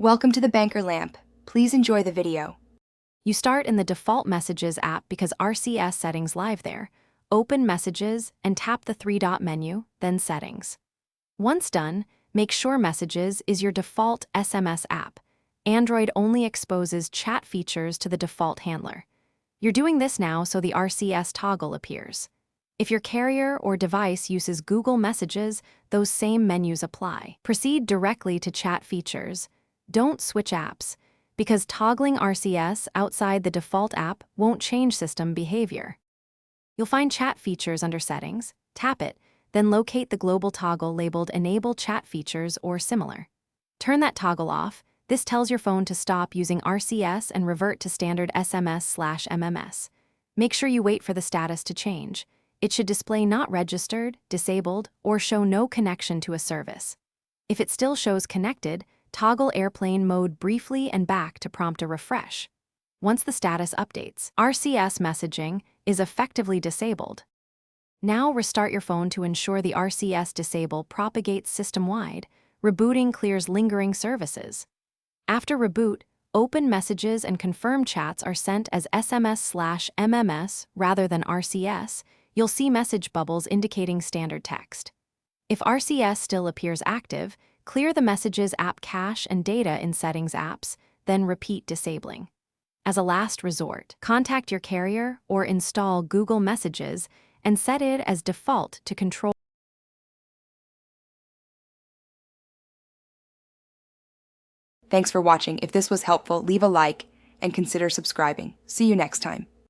Welcome to the Banker Lamp. Please enjoy the video. You start in the Default Messages app because RCS settings live there. Open Messages and tap the three-dot menu, then Settings. Once done, make sure Messages is your default SMS app. Android only exposes chat features to the default handler. You're doing this now so the RCS toggle appears. If your carrier or device uses Google Messages, those same menus apply. Proceed directly to chat features. Don't switch apps, because toggling RCS outside the default app won't change system behavior. You'll find chat features under Settings, tap it, then locate the global toggle labeled Enable Chat Features or similar. Turn that toggle off. This tells your phone to stop using RCS and revert to standard SMS/MMS. Make sure you wait for the status to change. It should display not registered, disabled, or show no connection to a service. If it still shows connected, toggle airplane mode briefly and back to prompt a refresh. Once the status updates, RCS messaging is effectively disabled. Now restart your phone to ensure the RCS disable propagates system-wide. Rebooting clears lingering services. After reboot, open messages and confirm chats are sent as SMS/MMS rather than RCS. You'll see message bubbles indicating standard text. If RCS still appears active, clear the Messages app cache and data in Settings apps, then repeat disabling. As a last resort, contact your carrier or install Google Messages and set it as default to control. Thanks for watching. If this was helpful, leave a like and consider subscribing. See you next time.